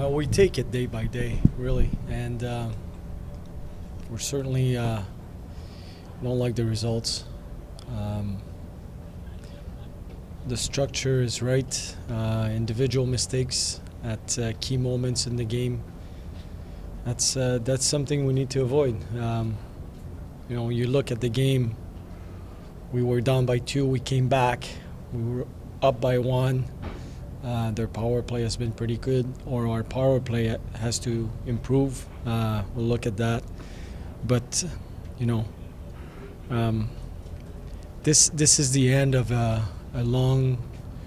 We take it day by day, really, and we're certainly don't like the results. Um, the structure is right. Individual mistakes at key moments in the game. That's something we need to avoid. You look at the game. We were down by 2. We came back. We were up by 1. Their power play has been pretty good, or our power play has to improve. We'll look at that. But, this is the end of a long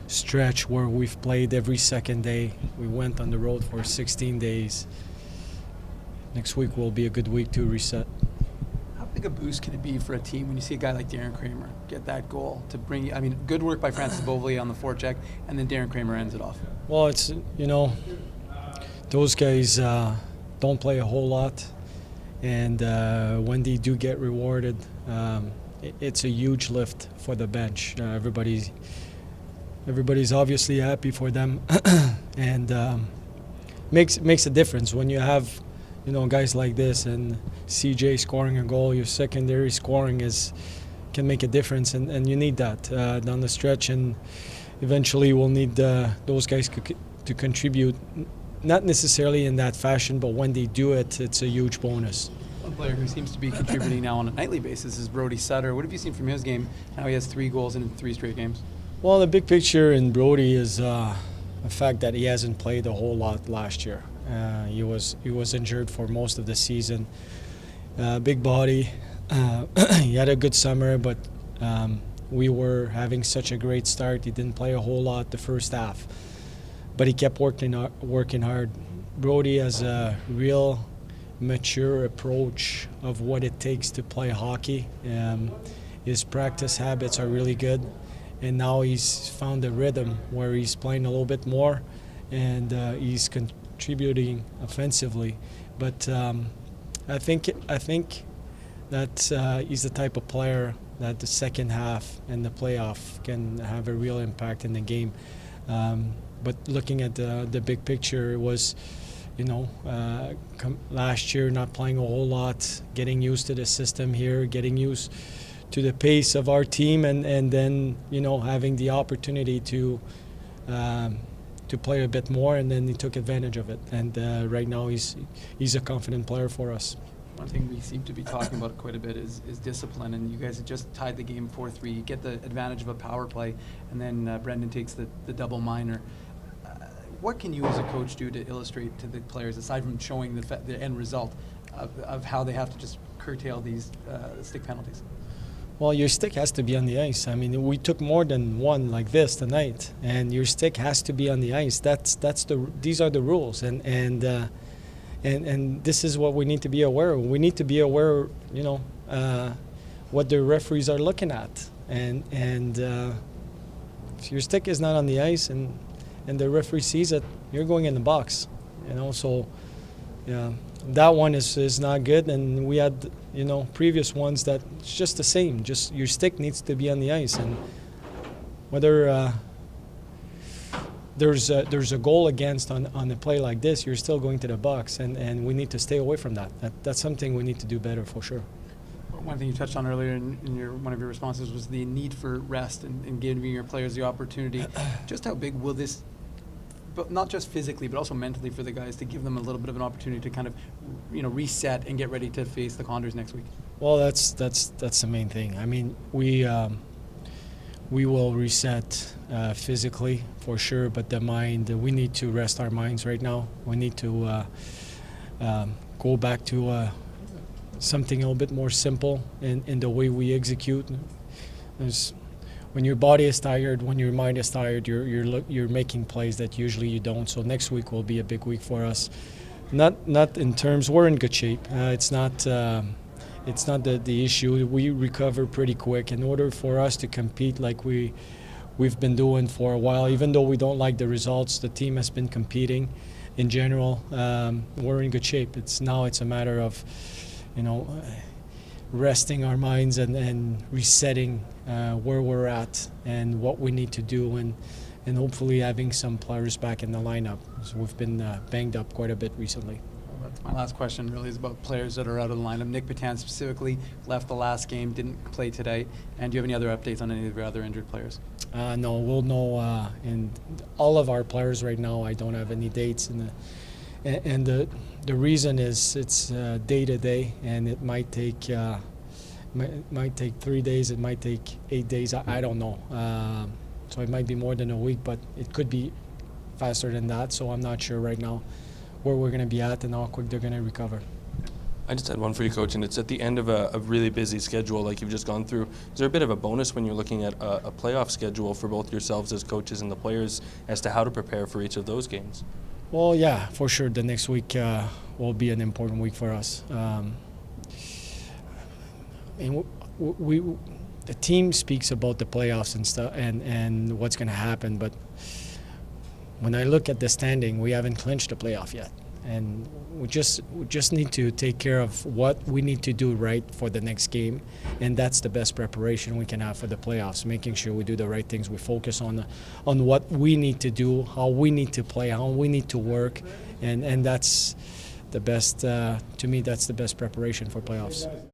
stretch where we've played every second day. We went on the road for 16 days. Next week will be a good week to reset. How big a boost can it be for a team when you see a guy like Darren Kramer get that goal to bring you? I mean, good work by Francis Beauvillier on the forecheck, and then Darren Kramer ends it off. Well, it's, those guys don't play a whole lot, and when they do get rewarded, it's a huge lift for the bench. Everybody's obviously happy for them, and makes a difference when you have guys like this, and CJ scoring a goal. Your secondary scoring can make a difference, and you need that down the stretch, and eventually we'll need those guys to contribute, not necessarily in that fashion, but when they do it, it's a huge bonus. One player who seems to be contributing now on a nightly basis is Brody Sutter. What have you seen from his game? Now he has 3 goals in 3 straight games. Well, the big picture in Brody is the fact that he hasn't played a whole lot last year. He was injured for most of the season. Big body. He had a good summer, but we were having such a great start. He didn't play a whole lot the first half, but he kept working hard. Brody has a real mature approach of what it takes to play hockey. His practice habits are really good, and now he's found a rhythm where he's playing a little bit more, and he's contributing offensively. But I think that he's the type of player that the second half and the playoff can have a real impact in the game. But looking at the big picture, it was, last year not playing a whole lot, getting used to the system here, getting used to the pace of our team, and then having the opportunity to play a bit more, and then he took advantage of it. And right now he's a confident player for us. One thing we seem to be talking about quite a bit is discipline, and you guys have just tied the game 4-3. You get the advantage of a power play, and then Brendan takes the double minor. What can you as a coach do to illustrate to the players, aside from showing the end result, of how they have to just curtail these stick penalties? Well, your stick has to be on the ice. I mean, we took more than one like this tonight, and your stick has to be on the ice. These are the rules, and this is what we need to be aware of. We need to be aware, what the referees are looking at, and if your stick is not on the ice and the referee sees it, you're going in the box. So yeah, that one is not good, and we had previous ones that it's just the same. Just your stick needs to be on the ice, and whether there's a goal against on a play like this, you're still going to the box, and we need to stay away from that. That's something we need to do better for sure. One thing you touched on earlier in one of your responses was the need for rest and giving your players the opportunity. Just how big will this, but not just physically, but also mentally, for the guys to give them a little bit of an opportunity to kind of, reset and get ready to face the Condors next week? Well, that's the main thing. I mean, we will reset physically for sure, but the mind, we need to rest our minds right now. We need to go back to something a little bit more simple in the way we execute. When your body is tired, when your mind is tired, you're making plays that usually you don't. So next week will be a big week for us. Not in terms, we're in good shape. It's not the issue. We recover pretty quick. In order for us to compete like we've been doing for a while, even though we don't like the results, the team has been competing. In general, we're in good shape. It's a matter of resting our minds and resetting where we're at and what we need to do, and and hopefully having some players back in the lineup. So we've been banged up quite a bit recently. Well, that's my last question. Really, is about players that are out of the lineup. Nick Patan specifically left the last game, didn't play today. And do you have any other updates on any of your other injured players? No, we'll know. And all of our players right now, I don't have any dates. And the reason is it's day to day, and it might take 3 days. It might take 8 days. I don't know. So it might be more than a week, but it could be faster than that. So I'm not sure right now where we're going to be at and how quick they're going to recover. I just had one for you, Coach, and it's at the end of a really busy schedule like you've just gone through. Is there a bit of a bonus when you're looking at a playoff schedule for both yourselves as coaches and the players as to how to prepare for each of those games? Well, yeah, for sure. The next week will be an important week for us. And the team speaks about the playoffs and stuff and what's going to happen, but when I look at the standing, we haven't clinched the playoff yet, and we just need to take care of what we need to do right for the next game, and that's the best preparation we can have for the playoffs. Making sure we do the right things, we focus on what we need to do, how we need to play, how we need to work, and that's the best. To me, that's the best preparation for playoffs.